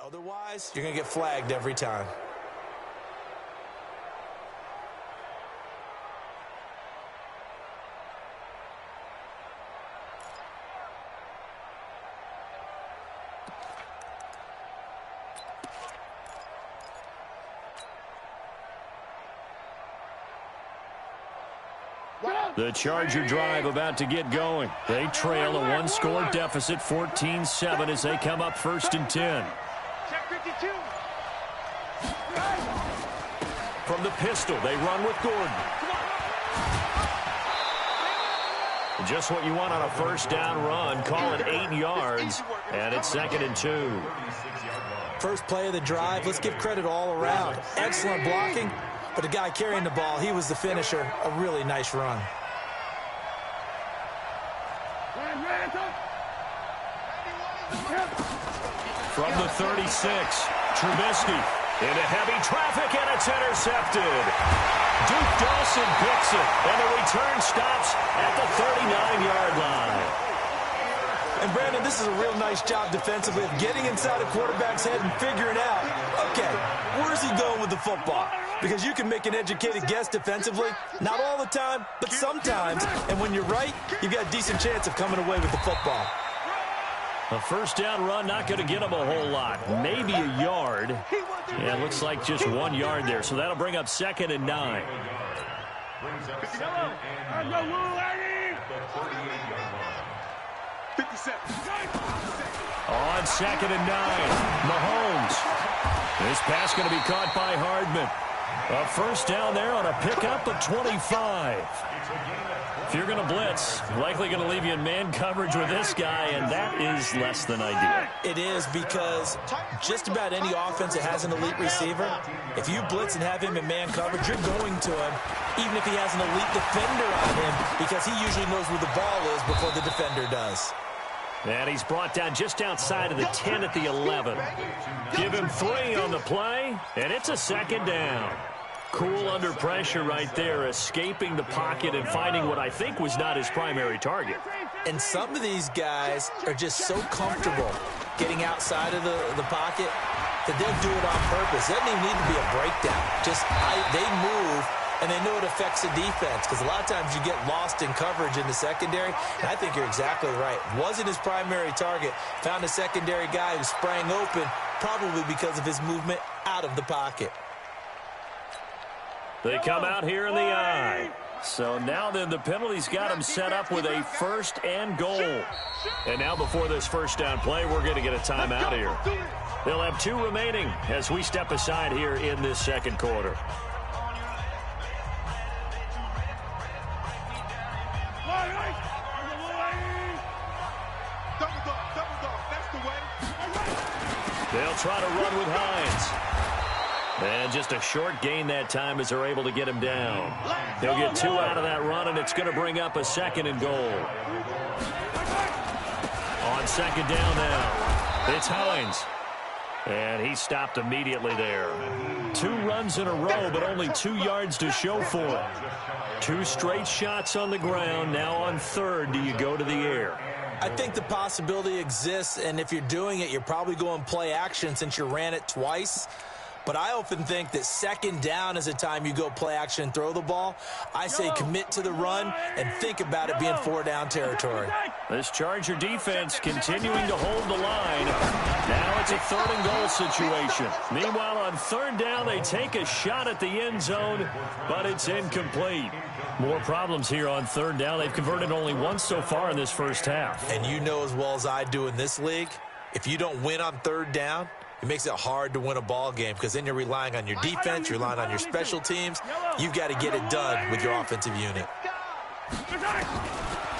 Otherwise, you're going to get flagged every time. The Charger drive about to get going. They trail a one-score deficit, 14-7, as they come up 1st and 10. Check 52. From the pistol, they run with Gordon. Just what you want on a first down run. Call it 8 yards, and it's 2nd and 2. First play of the drive, let's give credit all around. Excellent blocking, but the guy carrying the ball, he was the finisher. A really nice run. From the 36, Trubisky into heavy traffic, and it's intercepted. Duke Dawson picks it, and the return stops at the 39-yard line. And, Brandon, this is a real nice job defensively of getting inside a quarterback's head and figuring out, okay, where's he going with the football? Because you can make an educated guess defensively, not all the time, but sometimes. And when you're right, you've got a decent chance of coming away with the football. A first down run, not going to get him a whole lot. Maybe a yard. Yeah, it looks like just 1 yard there. So that'll bring up 2nd and 9. On 2nd and 9, Mahomes. This pass going to be caught by Hardman. A first down there on a pickup of 25. If you're going to blitz, likely going to leave you in man coverage with this guy, and that is less than ideal. It is, because just about any offense that has an elite receiver, if you blitz and have him in man coverage, you're going to him, even if he has an elite defender on him, because he usually knows where the ball is before the defender does. And he's brought down just outside of the 10 at the 11. Give him 3 on the play, and it's a 2nd down. Cool under pressure right there, escaping the pocket and finding what I think was not his primary target. And some of these guys are just so comfortable getting outside of the pocket that they'll do it on purpose. It doesn't even need to be a breakdown. Just they move, and they know it affects the defense, because a lot of times you get lost in coverage in the secondary. And I think you're exactly right. Wasn't his primary target. Found a secondary guy who sprang open, probably because of his movement out of the pocket. They come out here in the eye. So now then the penalty's got them set up with a 1st and goal. And now before this first down play, we're going to get a timeout here. They'll have 2 remaining as we step aside here in this 2nd quarter. They'll try to run with Hines. And just a short gain that time as they're able to get him down. They'll get 2 out of that run, and it's going to bring up a 2nd and goal. On 2nd down now, it's Hines. And he stopped immediately there. 2 runs in a row, but only 2 yards to show for it. 2 straight shots on the ground. Now on 3rd, do you go to the air? I think the possibility exists, and if you're doing it, you're probably going play action since you ran it twice. But I often think that 2nd down is a time you go play action and throw the ball. I say commit to the run and think about it being 4-down territory. This Charger defense continuing to hold the line. Now it's a 3rd and goal situation. Meanwhile, on 3rd down, they take a shot at the end zone, but it's incomplete. More problems here on 3rd down. They've converted only once so far in this first half. And you know as well as I do in this league, if you don't win on 3rd down, it makes it hard to win a ball game, because then you're relying on your defense, you're relying on your special teams. You've got to get it done with your offensive unit.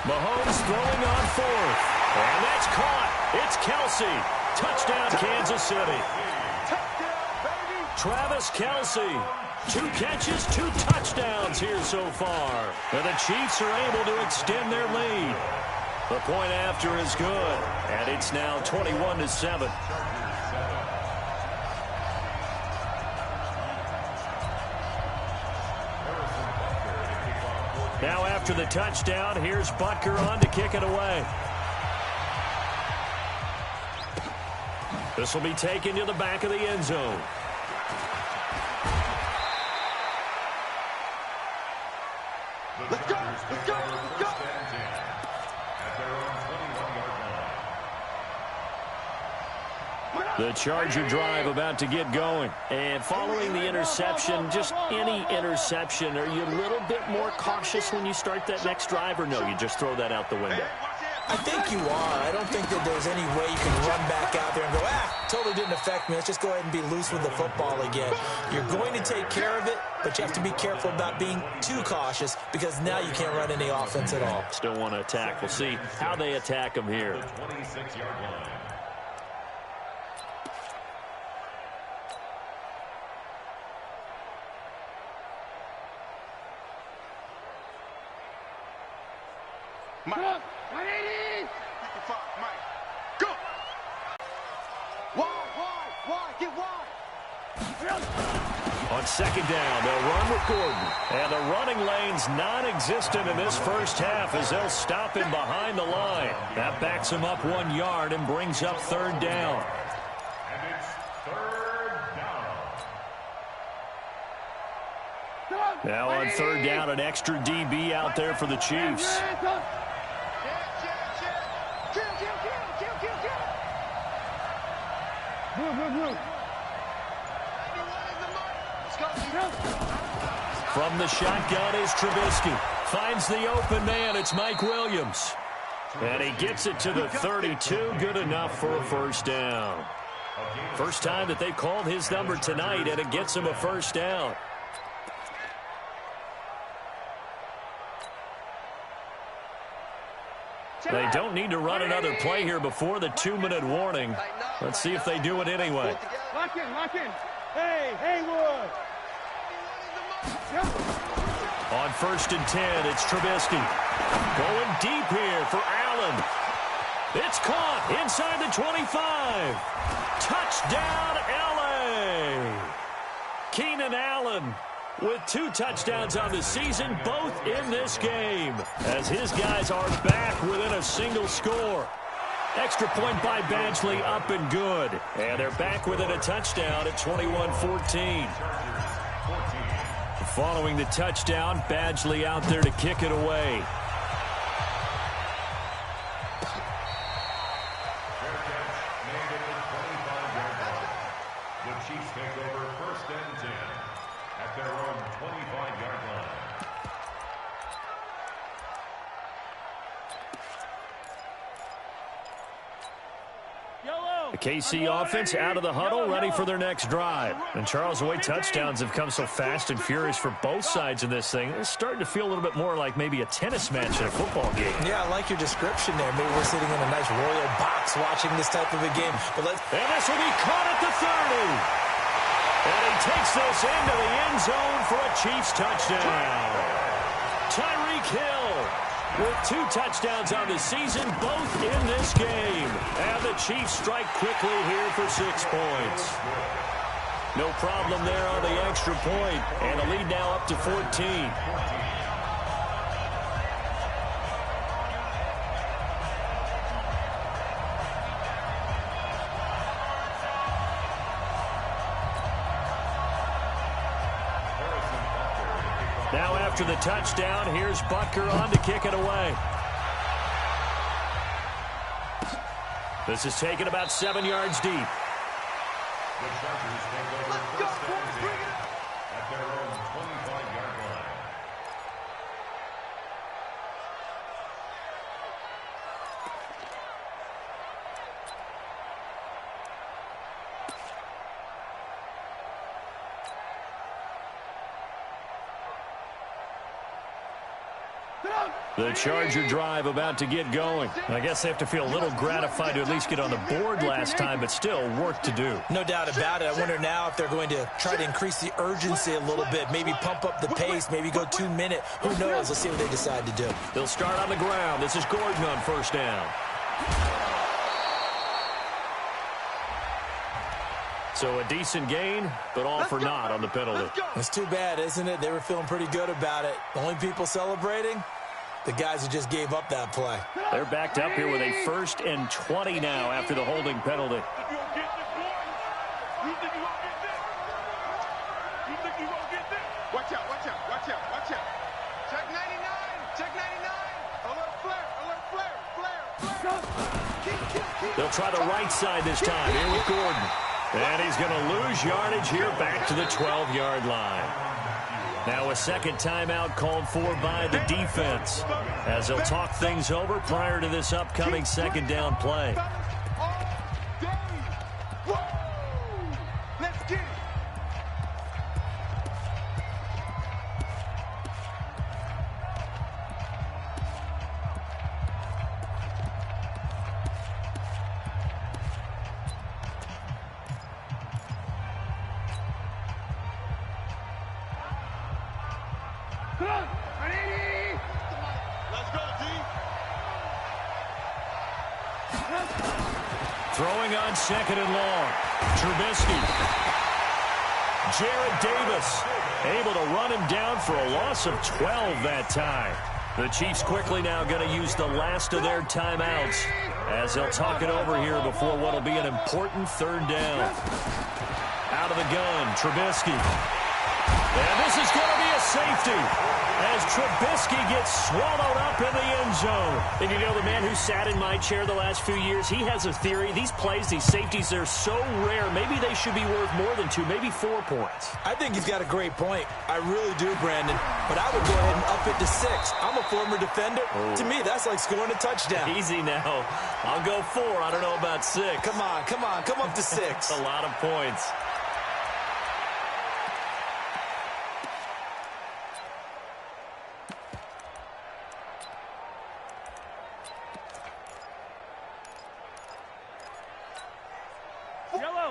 Mahomes throwing on 4th. And that's caught. It's Kelce. Touchdown, Kansas City. Travis Kelce. 2 catches, 2 touchdowns here so far. And the Chiefs are able to extend their lead. The point after is good. And it's now 21-7. Now after the touchdown, here's Butker on to kick it away. The This will be taken to the back of the end zone. Let's go! Let's go! Let's go! The Charger drive about to get going. And following the interception, just any interception, are you a little bit more cautious when you start that next drive, or no, you just throw that out the window? I think you are. I don't think that there's any way you can run back out there and go, totally didn't affect me. Let's just go ahead and be loose with the football again. You're going to take care of it, but you have to be careful about being too cautious because now you can't run any offense at all. Still want to attack. We'll see how they attack them here. The 26-yard line. Mike. 180. 55. Mike. Go. Wide. Get wide. On second down, they'll run with Gordon. And the running lane's non-existent in this first half as they'll stop him behind the line. That backs him up 1 yard and brings up third down. And it's third down. Now on third down, an extra DB out there for the Chiefs. From the shotgun is Trubisky. Finds the open man. It's Mike Williams. And he gets it to the 32. Good enough for a first down. First time that they've called his number tonight, and it gets him a first down. They don't need to run another play here before the 2-minute warning. Let's see if they do it anyway. Lock in. Hey, Haywood. On first and 10, it's Trubisky. Going deep here for Allen. It's caught inside the 25. Touchdown, L.A. Keenan Allen with 2 touchdowns on the season, both in this game, as his guys are back within a single score. Extra point by Badgley, up and good. And they're back within a touchdown at 21-14. Following the touchdown, Badgley out there to kick it away. The Chiefs take over first and 10 at their own 25-yard line. The KC offense out of the huddle, ready for their next drive. And Charles, the way touchdowns have come so fast and furious for both sides of this thing, it's starting to feel a little bit more like maybe a tennis match in a football game. Yeah, I like your description there. Maybe we're sitting in a nice royal box watching this type of a game. But and this will be caught at the 30. And he takes this into the end zone for a Chiefs touchdown. Tyreek Hill with 2 touchdowns on the season, both in this game. And the Chiefs strike quickly here for 6 points. No problem there on the extra point. And the lead now up to 14. Now after the touchdown, here's Butker on to kick it away. This is taken about 7 yards deep. The Chargers take over first and 10 at their own 25-yard line. The Charger drive about to get going. I guess they have to feel a little gratified to at least get on the board last time, but still work to do. no doubt about it. I wonder now if they're going to try to increase the urgency a little bit, maybe pump up the pace, maybe go 2 minute. Who knows? Let's see what they decide to do. They'll start on the ground. This is Gordon on first down. So a decent gain, but all for naught on the penalty. It's too bad, isn't it? They were feeling pretty good about it. The only people celebrating, the guys who just gave up that play. They're backed up here with a 1st and 20 now after the holding penalty. You think you won't get this? You think you won't get this? Watch out, watch out, watch out, watch out. Check 99, check 99. Alert flare, alert flare, flare, flare. They'll try the right side this time. Here with Gordon. And he's going to lose yardage here back to the 12-yard line. Now a second timeout called for by the defense as they'll talk things over prior to this upcoming second down play. Let's get it. Throwing on second and long. Trubisky. Jared Davis able to run him down for a loss of 12 that time. The Chiefs quickly now going to use the last of their timeouts as they'll talk it over here before what will be an important third down. Out of the gun, Trubisky. And this is going to be a safety as Trubisky gets swallowed up in the end zone. And you know, the man who sat in my chair the last few years, he has a theory. These plays, these safeties, they're so rare. Maybe they should be worth more than 2, maybe 4 points. I think he's got a great point. I really do, Brandon. But I would go ahead and up it to 6. I'm a former defender. Oh. To me, that's like scoring a touchdown. Easy now. I'll go 4. I don't know about 6. Come on, come on. Come up to 6. A lot of points.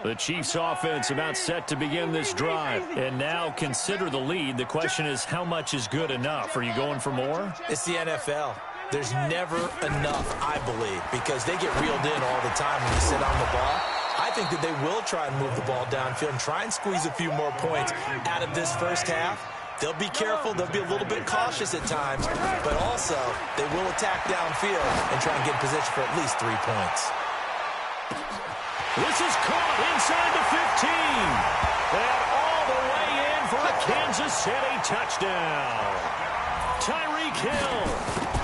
The Chiefs offense about set to begin this drive. And now consider the lead. The question is, how much is good enough? Are you going for more? It's the NFL. There's never enough, I believe, because they get reeled in all the time when you sit on the ball. I think that they will try and move the ball downfield and try and squeeze a few more points out of this first half. They'll be careful. They'll be a little bit cautious at times, but also they will attack downfield and try and get in position for at least 3 points. This is caught inside the 15. And all the way in for a Kansas City touchdown. Tyreek Hill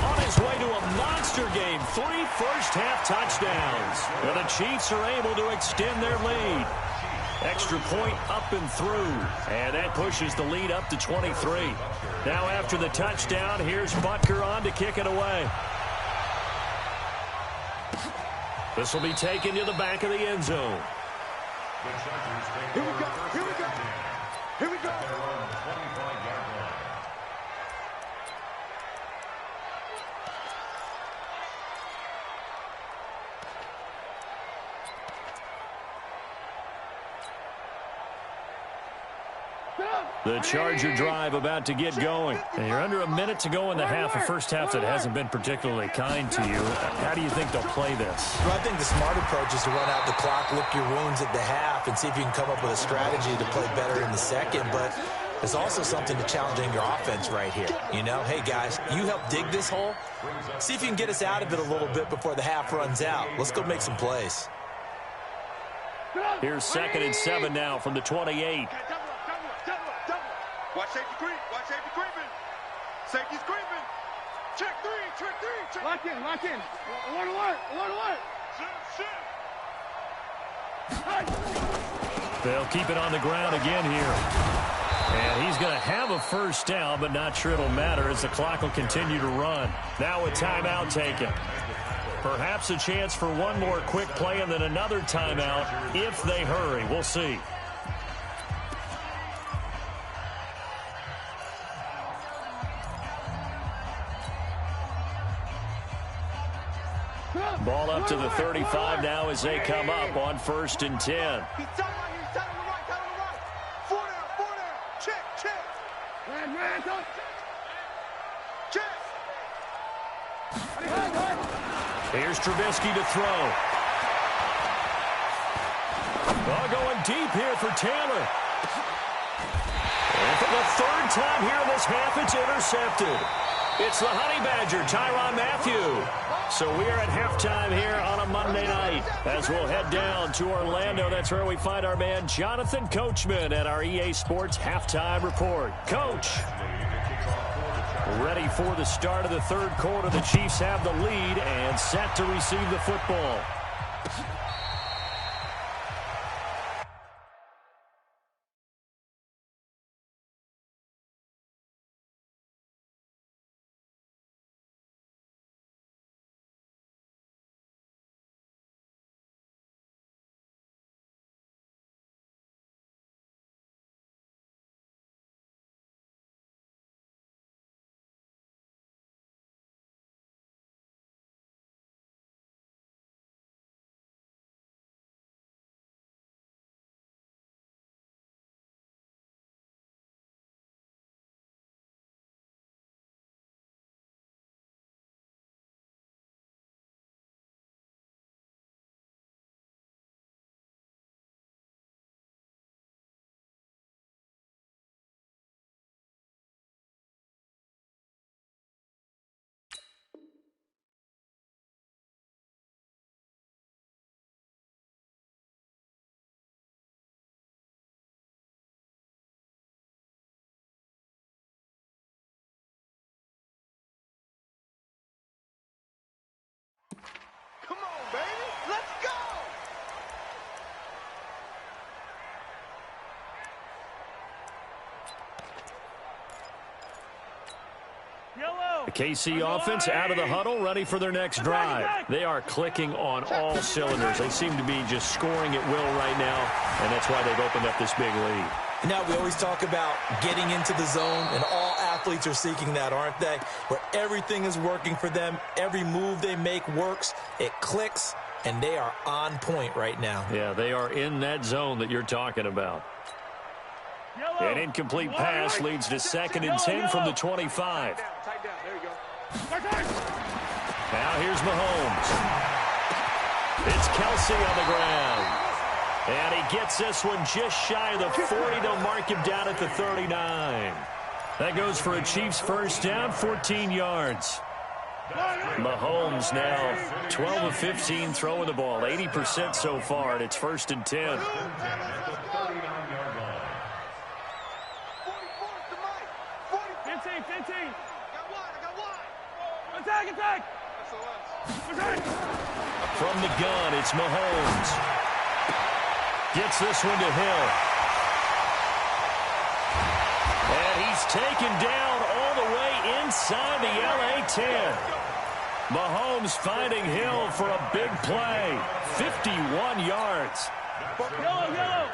on his way to a monster game. 3 first-half touchdowns. And the Chiefs are able to extend their lead. Extra point up and through. And that pushes the lead up to 23. Now after the touchdown, here's Butker on to kick it away. This will be taken to the back of the end zone. Here we go, here we go, here we go. The Charger drive about to get going. And you're under a minute to go in the half, a first half that hasn't been particularly kind to you. How do you think they'll play this? Well, I think the smart approach is to run out the clock, lick your wounds at the half, and see if you can come up with a strategy to play better in the second. But there's also something to challenging your offense right here. You know, hey, guys, you help dig this hole. See if you can get us out of it a little bit before the half runs out. Let's go make some plays. Here's 2nd and 7 now from the 28. Watch safety creep. Watch safety creeping. Safety's creeping. Check 3. Check 3. Check. Lock in. Lock in. Alert, alert. Alert, alert. Shit. They'll keep it on the ground again here. And he's going to have a first down, but not sure it'll matter as the clock will continue to run. Now a timeout taken. Perhaps a chance for one more quick play and then another timeout if they hurry. We'll see. Ball up to the 35 now as they come up on 1st and 10. He's tight on the right. Tight on the right. 4 down. 4 down. Check. Check. Man, go. Check. Here's Trubisky to throw. Ball going deep here for Taylor. And for the 3rd time here in this half, it's intercepted. It's the Honey Badger, Tyrann Mathieu. So we are at halftime here on a Monday night as we'll head down to Orlando. That's where we find our man Jonathan Coachman at our EA Sports Halftime Report. Coach, ready for the start of the third quarter. The Chiefs have the lead and set to receive the football. Come on, baby. Let's go. The KC offense out of the huddle, ready for their next drive. They are clicking on all cylinders. They seem to be just scoring at will right now, and that's why they've opened up this big lead. Now, we always talk about getting into the zone, and all athletes are seeking that, aren't they? Where everything is working for them, every move they make works, it clicks, and they are on point right now. Yeah, they are in that zone that you're talking about. An incomplete pass leads to 2nd and 10 from the 25. Tight down. There you go. Now here's Mahomes. It's Kelsey on the ground. And he gets this one just shy of the 40 to mark him down at the 39. That goes for a Chiefs first down, 14 yards. Mahomes now 12 of 15 throwing the ball, 80% so far, and it's 1st and 10. 15. I got one. Attack. From the gun, it's Mahomes. Gets this one to Hill. And he's taken down all the way inside the LA 10. Mahomes finding Hill for a big play. 51 yards. Yellow.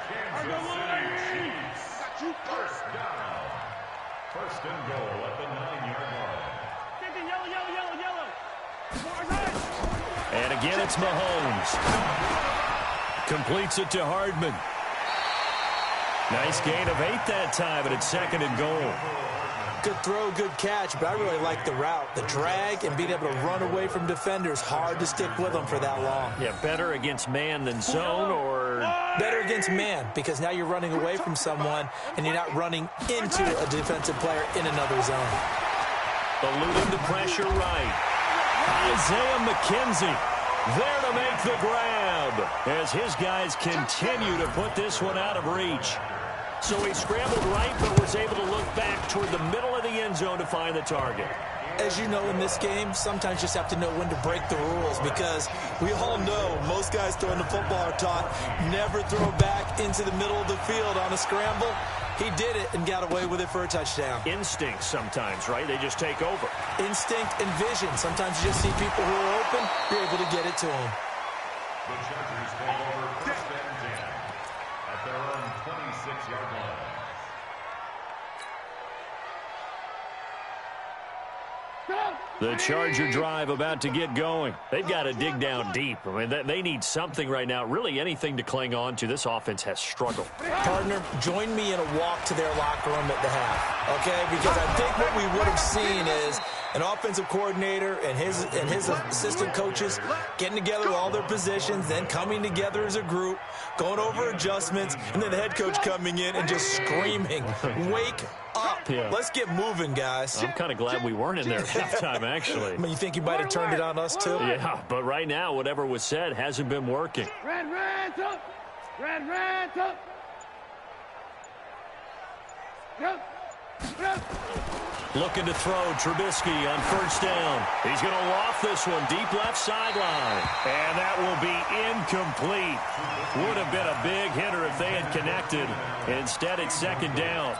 First and goal at the 9-yard line. And again, it's Mahomes. Completes it to Hardman. Nice gain of 8 that time, and it's 2nd and goal. Good throw, good catch, but I really like the route. The drag and being able to run away from defenders, hard to stick with them for that long. Yeah, better against man than zone, or better against man, because now you're running away from someone and you're not running into a defensive player in another zone. Eluding the pressure right. Isaiah McKenzie there to make the grab as his guys continue to put this one out of reach. So he scrambled right, but was able to look back toward the middle of the end zone to find the target. As you know, in this game, sometimes you just have to know when to break the rules, because we all know most guys throwing the football are taught never throw back into the middle of the field on a scramble. He did it and got away with it for a touchdown. Instinct sometimes, right? They just take over. Instinct and vision. Sometimes you just see people who are open, you're able to get it to them. The Chargers take over 1st and 10 at their own 26-yard line. The Charger drive about to get going. They've got to dig down deep. I mean, they need something right now, really anything to cling on to. This offense has struggled. Partner, join me in a walk to their locker room at the half, okay? Because I think what we would have seen is an offensive coordinator and his assistant coaches getting together all their positions, then coming together as a group, going over adjustments, and then the head coach coming in and just screaming, "Wake up." Yeah. Let's get moving, guys. I'm kind of glad we weren't in there at halftime, actually. I mean, you think you might have turned it on us, too? Yeah, but right now, whatever was said hasn't been working. Red, up. Red, up. Go. Looking to throw Trubisky on first down. He's going to loft this one deep left sideline. And that will be incomplete. Would have been a big hitter if they had connected. Instead, it's second down.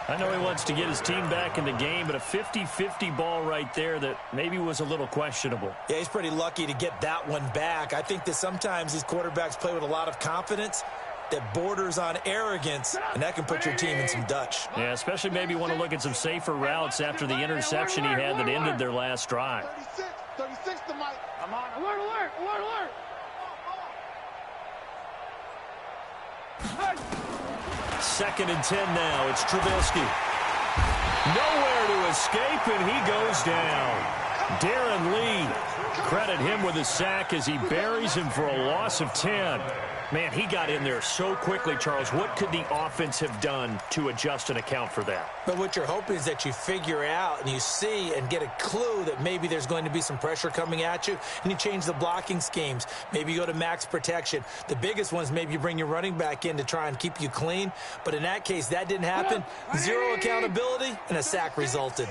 I know he wants to get his team back in the game, but a 50-50 ball right there that maybe was a little questionable. Yeah, he's pretty lucky to get that one back. I think that sometimes these quarterbacks play with a lot of confidence that borders on arrogance, and that can put your team in some Dutch. Yeah, especially maybe want to look at some safer routes after the interception he had that ended their last drive. 36 to Mike. I'm on. Alert. Second and 10 now. It's Trubisky. Nowhere to escape, and he goes down. Darren Lee, credit him with a sack as he buries him for a loss of 10. Man, he got in there so quickly, Charles. What could the offense have done to adjust and account for that? But what you're hoping is that you figure out and you see and get a clue that maybe there's going to be some pressure coming at you, and you change the blocking schemes. Maybe you go to max protection. The biggest ones, maybe you bring your running back in to try and keep you clean. But in that case, that didn't happen. Zero accountability, and a sack resulted.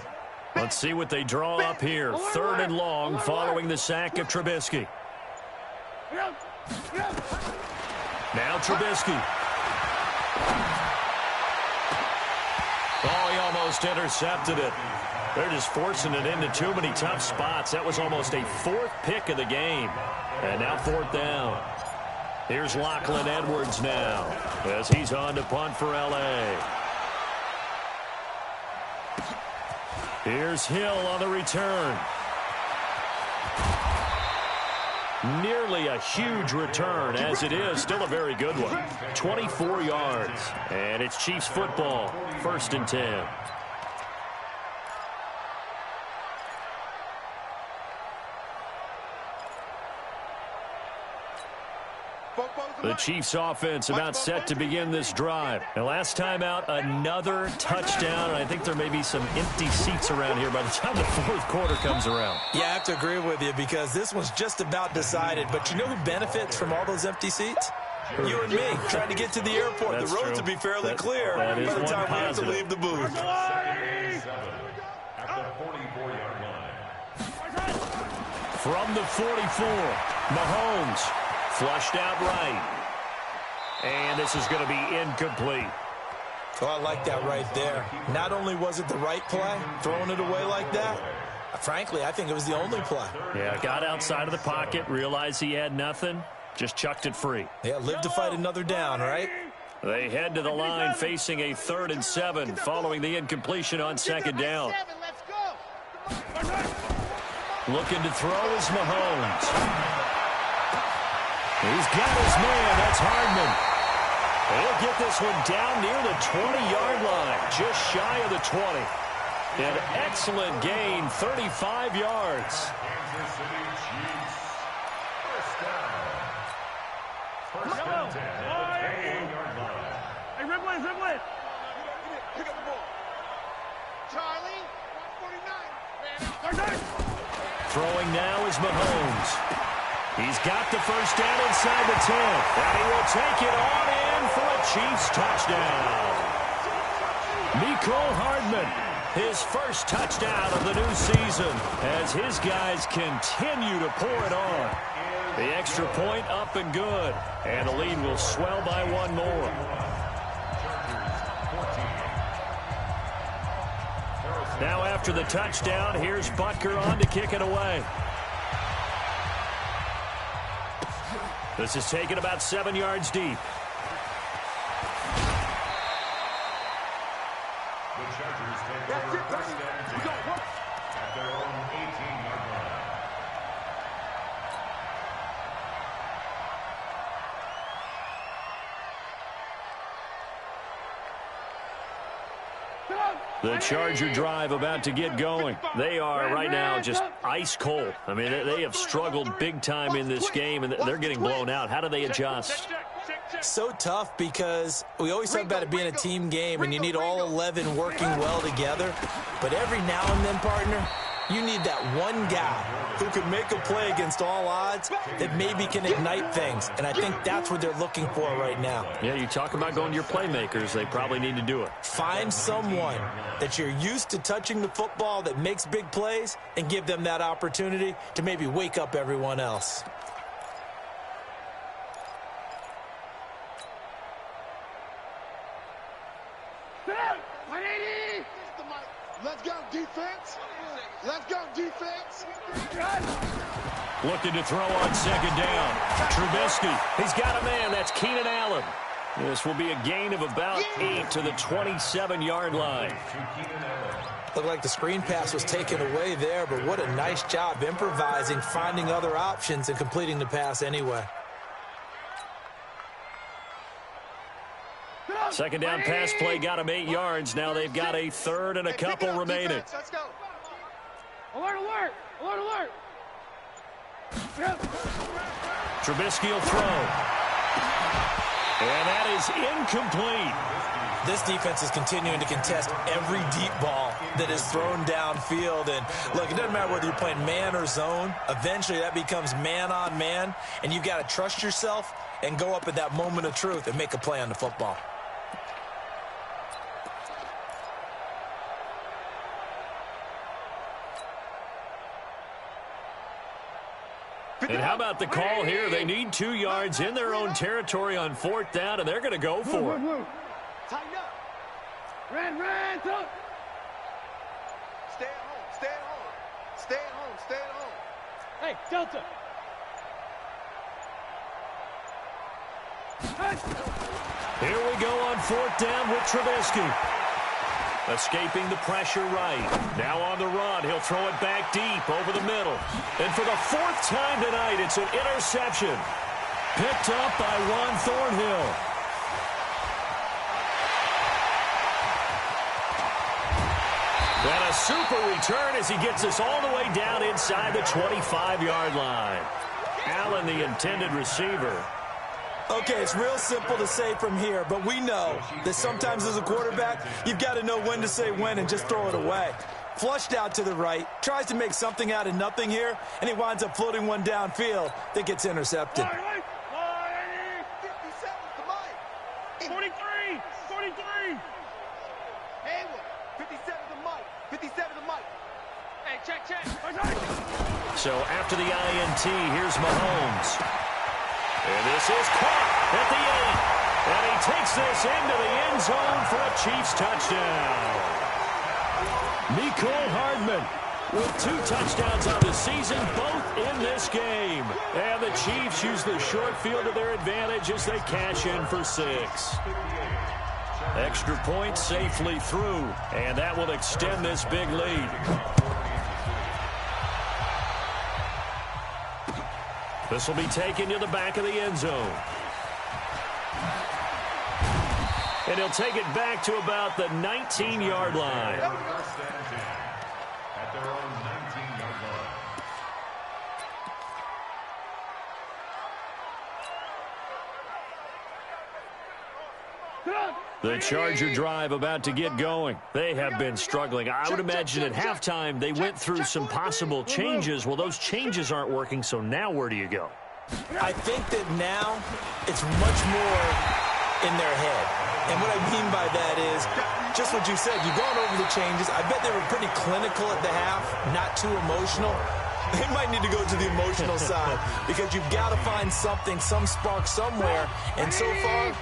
Let's see what they draw up here. Third and long following the sack of Trubisky. Now Trubisky. Oh, he almost intercepted it. They're just forcing it into too many tough spots. That was almost a fourth pick of the game. And now fourth down. Here's Lachlan Edwards now as he's on to punt for L.A. Here's Hill on the return. Nearly a huge return, as it is still a very good one. 24 yards, and it's Chiefs football, first and 10. The Chiefs offense about set to begin this drive. And last time out, another touchdown. And I think there may be some empty seats around here by the time the fourth quarter comes around. Yeah, I have to agree with you because this one's just about decided. But you know who benefits from all those empty seats? You and me, trying to get to the airport. That's the roads true. will be fairly clear that by is the one time we have to positive. leave the booth. At the 44-yard line. From the 44, Mahomes flushed out right. And this is going to be incomplete. Oh, I like that right there. Not only was it the right play, throwing it away like that, frankly, I think it was the only play. Yeah, got outside of the pocket, realized he had nothing, just chucked it free. Yeah, live to fight another down, right? They head to the line facing a 3rd and 7 following the incompletion on second down. Looking to throw is Mahomes. He's got his man. That's Hardman. He'll get this one down near the 20-yard line, just shy of the 20. An excellent gain, 35 yards. Kansas City Chiefs. First down. First and 10 at the 28-yard line. Hey, Riblin. Pick up the ball. Charlie, 149. Throwing now is Mahomes. He's got the first down inside the 10. And he will take it on in for a Chiefs touchdown. Mecole Hardman, his first touchdown of the new season as his guys continue to pour it on. The extra point up and good. And the lead will swell by one more. Now after the touchdown, here's Butker on to kick it away. This is taken about 7 yards deep. The Chargers take over first and 10 at their own 18-yard line. The Charger drive about to get going. They are right now just ice cold. I mean, they have struggled big time in this game, and they're getting blown out. How do they adjust? So tough because we always talk about it being a team game and you need all 11 working well together. But every now and then, partner, you need that one guy who can make a play against all odds that maybe can ignite things. And I think that's what they're looking for right now. Yeah, you talk about going to your playmakers. They probably need to do it. Find someone that you're used to touching the football that makes big plays and give them that opportunity to maybe wake up everyone else. Let's go, defense. Let's go, defense. Looking to throw on second down. Trubisky. He's got a man. That's Keenan Allen. This will be a gain of about 8 to the 27-yard line. Looked like the screen pass was taken away there, but what a nice job improvising, finding other options, and completing the pass anyway. Second down pass play got him 8 yards. Now they've got a third and a couple remaining. Let's go. Alert, alert, alert, alert. Trubisky will throw. And that is incomplete. This defense is continuing to contest every deep ball that is thrown downfield. And look, it doesn't matter whether you're playing man or zone. Eventually that becomes man on man. And you've got to trust yourself and go up at that moment of truth and make a play on the football. And how about the call here? They need 2 yards in their own territory on 4th down, and they're going to go for it. Tighten up. Ran, up. Stay at home. Stay at home. Stay at home. Stay at home. Hey, Delta. Here we go on 4th down with Trubisky. Escaping the pressure right. Now on the run. He'll throw it back deep over the middle. And for the 4th time tonight, it's an interception. Picked up by Juan Thornhill. And a super return as he gets us all the way down inside the 25-yard line. Allen, the intended receiver. Okay, it's real simple to say from here, but we know that sometimes as a quarterback, you've got to know when to say when and just throw it away. Flushed out to the right, tries to make something out of nothing here, and he winds up floating one downfield that gets intercepted. 43. 43. Hayward. 57 to Mike. 57 to Mike. Hey, check. So after the INT, here's Mahomes. And this is caught at the end. And he takes this into the end zone for a Chiefs touchdown. Mecole Hardman with 2 touchdowns on the season, both in this game. And the Chiefs use the short field to their advantage as they cash in for 6. Extra point safely through, and that will extend this big lead. This will be taken to the back of the end zone. And he'll take it back to about the 19-yard line. At their own 19-yard line. The Charger drive about to get going. They have been struggling. I would imagine at halftime they went through some possible changes. Well, those changes aren't working, so now where do you go? I think that now it's much more in their head. And what I mean by that is just what you said. You've gone over the changes. I bet they were pretty clinical at the half, not too emotional. They might need to go to the emotional side because you've got to find something, some spark somewhere. And so far,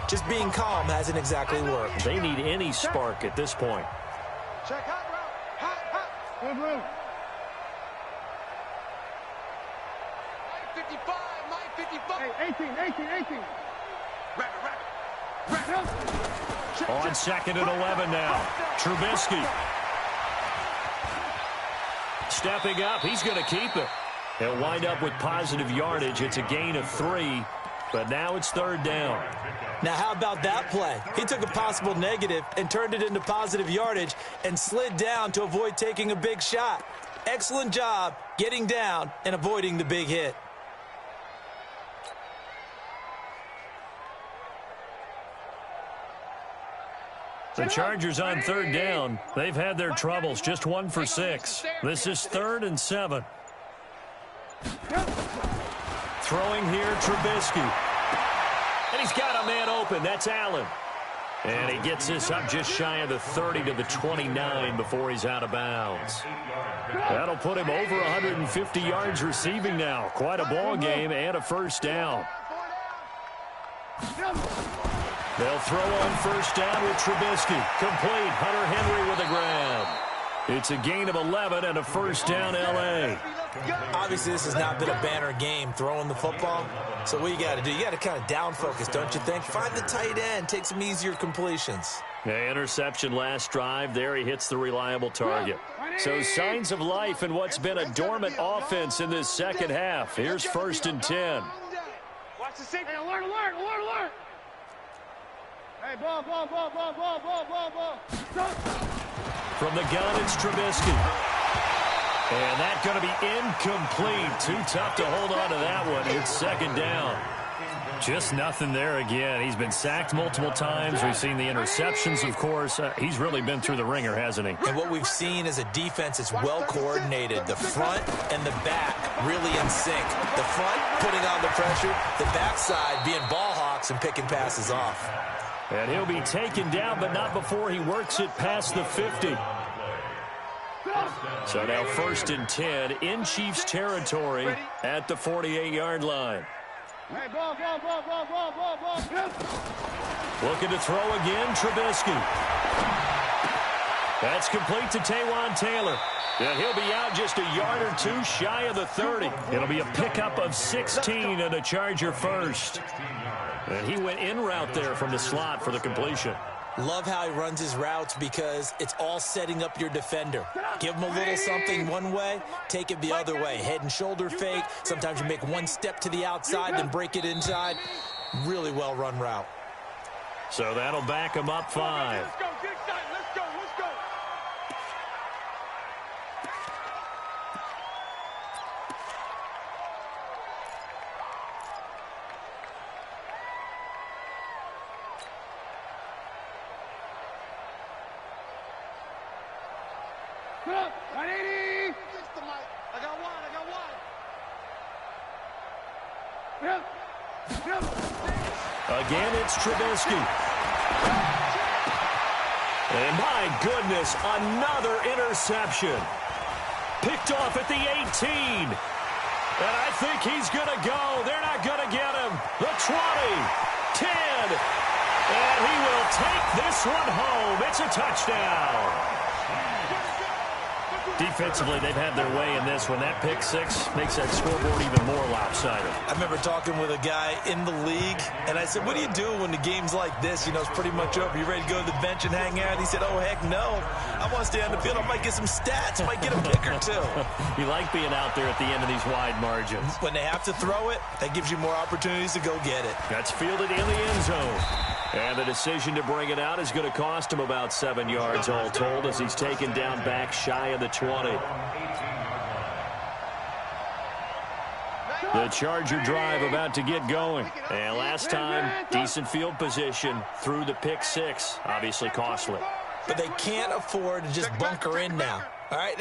just being calm hasn't exactly worked. They need any spark at this point. Check hot route. Hot. Move. 55. Mike 55. Hey, 18. Rabbit. On 2nd and 11 now. Trubisky. Stepping up. He's going to keep it. He'll wind up with positive yardage. It's a gain of 3. But now it's 3rd down. Now, how about that play? He took a possible negative and turned it into positive yardage and slid down to avoid taking a big shot. Excellent job getting down and avoiding the big hit. The Chargers on third down. They've had their troubles, just 1 for 6. This is 3rd and 7. Throwing here, Trubisky. And he's got a man open. That's Allen. And he gets this up just shy of the 30 to the 29 before he's out of bounds. That'll put him over 150 yards receiving now. Quite a ball game and a first down. They'll throw on first down with Trubisky. Complete. Hunter Henry with a grab. It's a gain of 11 and a first down, L.A. Obviously, this has not been a banner game throwing the football. So what you got to do, you got to kind of down focus, don't you think? Find the tight end. Take some easier completions. Yeah, interception last drive. There he hits the reliable target. So signs of life in what's been a dormant offense in this second half. Here's 1st and 10. Watch the safety. Hey, alert, alert, alert, alert. Hey, ball. From the gun, it's Trubisky. And that's going to be incomplete. Too tough to hold on to that one. It's 2nd down. Just nothing there again. He's been sacked multiple times. We've seen the interceptions, of course. He's really been through the ringer, hasn't he? And what we've seen is a defense that's well coordinated. The front and the back really in sync. The front putting on the pressure. The backside being ball hawks and picking passes off. And he'll be taken down, but not before he works it past the 50. So now 1st and 10 in Chiefs territory at the 48-yard line. Hey, ball. Looking to throw again, Trubisky. That's complete to Taywan Taylor. And he'll be out just a yard or two shy of the 30. It'll be a pickup of 16 and a Charger first. And he went in route there from the slot for the completion. Love how he runs his routes because it's all setting up your defender. Give him a little something one way, take it the other way. Head and shoulder fake. Sometimes you make one step to the outside, then break it inside. Really well run route. So that'll back him up 5. Let's go, get excited. Let's go. Put up, 180. I got one. Yep. Again, it's Trubisky. And my goodness, another interception. Picked off at the 18. And I think he's going to go. They're not going to get him. The 20, 10. And he will take this one home. It's a touchdown. Defensively, they've had their way in this one. That pick 6 makes that scoreboard even more lopsided. I remember talking with a guy in the league, and I said, what do you do when the game's like this? You know, it's pretty much over. You ready to go to the bench and hang out? He said, oh, heck no. I want to stay on the field. I might get some stats. I might get a pick or two. You like being out there at the end of these wide margins. When they have to throw it, that gives you more opportunities to go get it. That's fielded in the end zone. And the decision to bring it out is going to cost him about 7 yards all told as he's taken down back shy of the 20. The Charger drive about to get going. And last time, decent field position through the pick 6. Obviously costly. But they can't afford to just bunker in now. All right,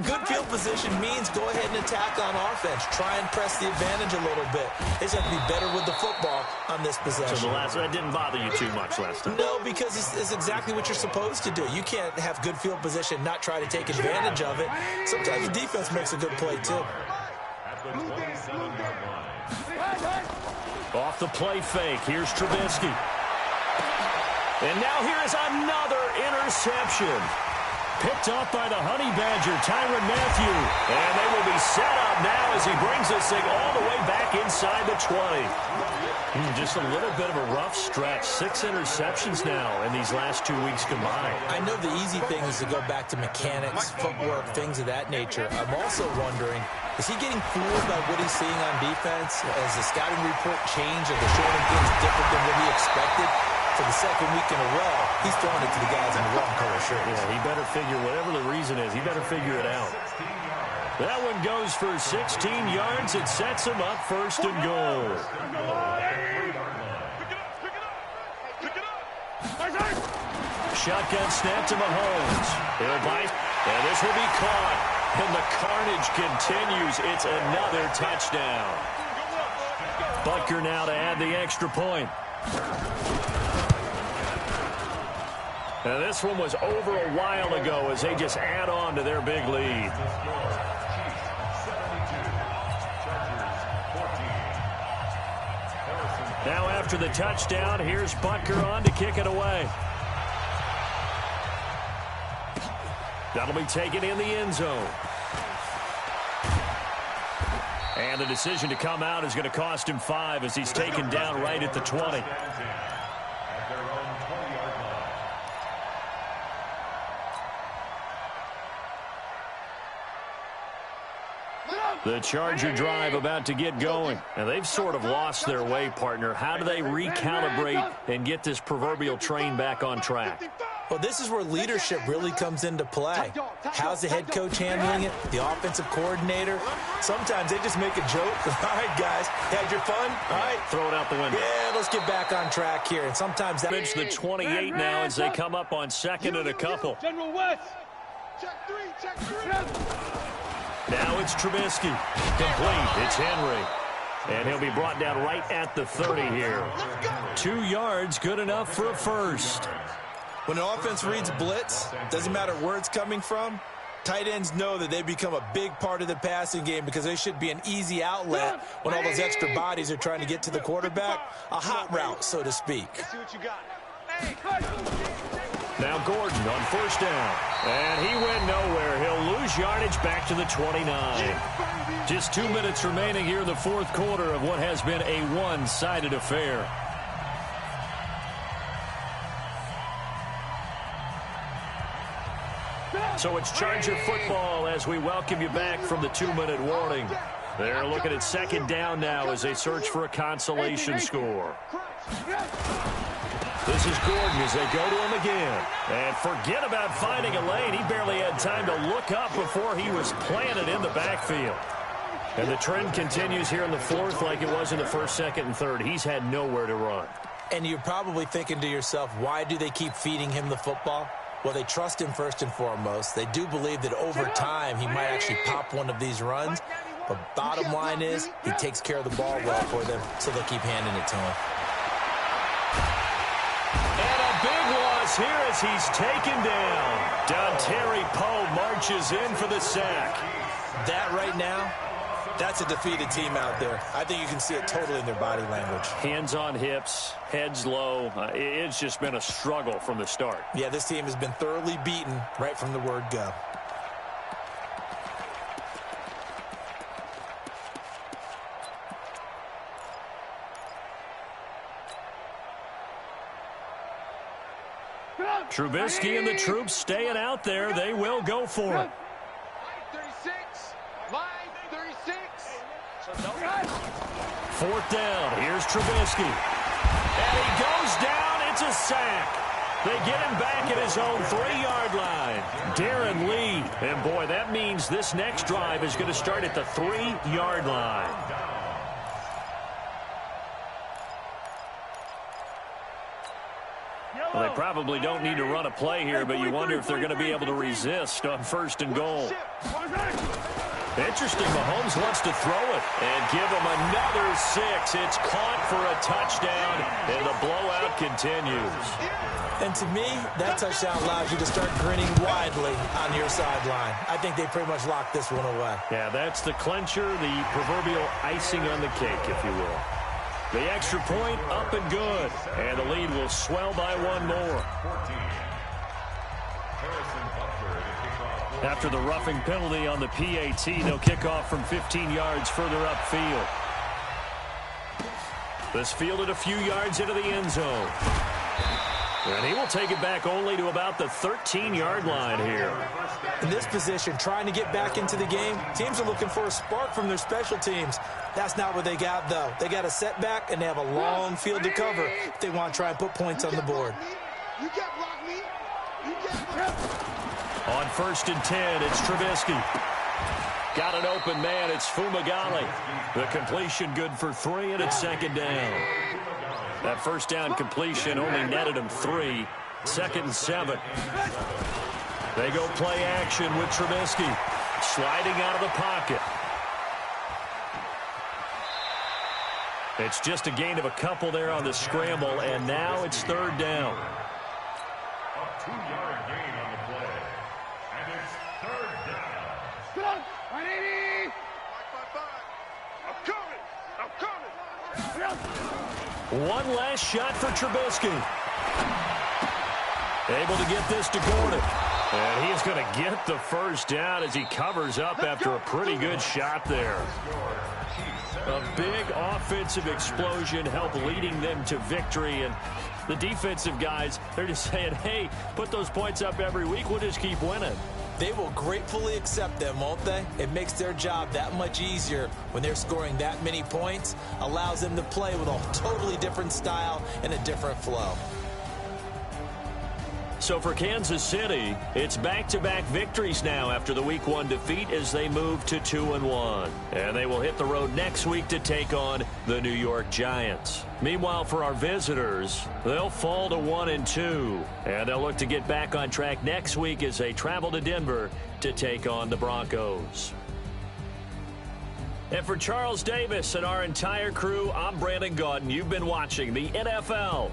good field position means go ahead and attack on offense. Try and press the advantage a little bit. They just have to be better with the football on this possession. So that didn't bother you too much last time? No, because it's exactly what you're supposed to do. You can't have good field position and not try to take advantage of it. Sometimes the defense makes a good play, too. Off the play fake, here's Trubisky. And now here is another interception. Picked off by the Honey Badger, Tyrann Mathieu. And they will be set up now as he brings this thing all the way back inside the 20. Just a little bit of a rough stretch. 6 interceptions now in these last 2 weeks combined. I know the easy thing is to go back to mechanics, footwork, things of that nature. I'm also wondering, is he getting fooled by what he's seeing on defense? Has the scouting report changed? Are the shorting things different than what he expected? For the second week in a row, he's throwing it to the guys in the wrong color shirts. Yeah, he better figure, whatever the reason is, he better figure it out. That one goes for 16 yards. It sets him up 1st and goal. shotgun snap to Mahomes. He'll bite, and this will be caught. And the carnage continues. It's another touchdown. Butker now to add the extra point. Now this one was over a while ago as they just add on to their big lead. Now after the touchdown, here's Butker on to kick it away. That'll be taken in the end zone. And the decision to come out is going to cost him 5 as he's taken down right at the 20. The Charger drive about to get going. And they've sort of lost their way, partner. How do they recalibrate and get this proverbial train back on track? Well, this is where leadership really comes into play. How's the head coach handling it? The offensive coordinator? Sometimes they just make a joke. All right, guys, had your fun? All right. Throw it out the window. Yeah, let's get back on track here. And sometimes that... It's the 28 now as they come up on second and a couple. General West. Check three. Now it's Trubisky. Complete. It's Henry. And he'll be brought down right at the 30 here. 2 yards, good enough for a first. When an offense reads blitz, doesn't matter where it's coming from, tight ends know that they become a big part of the passing game because they should be an easy outlet when all those extra bodies are trying to get to the quarterback. A hot route, so to speak. See what you got. Now Gordon on first down. And he went nowhere. He'll lose yardage back to the 29. Just 2 minutes remaining here in the fourth quarter of what has been a one-sided affair. So it's Charger football as we welcome you back from the 2-minute warning. They're looking at second down now as they search for a consolation score. This is Gordon as they go to him again. And forget about finding a lane. He barely had time to look up before he was planted in the backfield. And the trend continues here in the fourth like it was in the first, second, and third. He's had nowhere to run. And you're probably thinking to yourself, why do they keep feeding him the football? Well, they trust him first and foremost. They do believe that over time he might actually pop one of these runs. But bottom line is he takes care of the ball well for them, so they'll keep handing it to him. And a big loss here as he's taken down. Dontari Poe marches in for the sack. That right now, that's a defeated team out there. I think you can see it totally in their body language. Hands on hips, heads low. It's just been a struggle from the start. Yeah, this team has been thoroughly beaten right from the word go. Trubisky and the troops staying out there. They will go for it. 36. Line 36. Fourth down. Here's Trubisky. And he goes down. It's a sack. They get him back at his own 3-yard line. Darren Lee. And, boy, that means this next drive is going to start at the 3-yard line. Well, they probably don't need to run a play here, but you wonder if they're going to be able to resist on first and goal. Interesting, Mahomes wants to throw it and give him another 6. It's caught for a touchdown, and the blowout continues. And to me, that touchdown allows you to start grinning widely on your sideline. I think they pretty much locked this one away. Yeah, that's the clincher, the proverbial icing on the cake, if you will. The extra point up and good. And the lead will swell by one more. After the roughing penalty on the PAT, they'll kick off from 15 yards further upfield. This fielded a few yards into the end zone. And he will take it back only to about the 13-yard line here. In this position, trying to get back into the game, teams are looking for a spark from their special teams. That's not what they got, though. They got a setback, and they have a long field to cover if they want to try and put points on the board. You can't block me. You can't block me. On first and 10, it's Trubisky. Got an open man. It's Fumagalli. The completion good for 3, and it's second down. That first down completion only netted him 3. 2nd and 7. They go play action with Trubisky. Sliding out of the pocket. It's just a gain of a couple there on the scramble, and now it's 3rd down. A 2-yard gain on the play. And it's 3rd down. Get up! 180! 5-5-5. I'm coming! One last shot for Trubisky. Able to get this to Gordon. And he's going to get the 1st down as he covers up after a pretty good shot there. A big offensive explosion helped leading them to victory. And the defensive guys, they're just saying, hey, put those points up every week. We'll just keep winning. They will gratefully accept them, won't they? It makes their job that much easier when they're scoring that many points. Allows them to play with a totally different style and a different flow. So for Kansas City, it's back-to-back victories now after the Week 1 defeat as they move to 2-1. And they will hit the road next week to take on the New York Giants. Meanwhile, for our visitors, they'll fall to 1-2. And they'll look to get back on track next week as they travel to Denver to take on the Broncos. And for Charles Davis and our entire crew, I'm Brandon Gaudin. You've been watching the NFL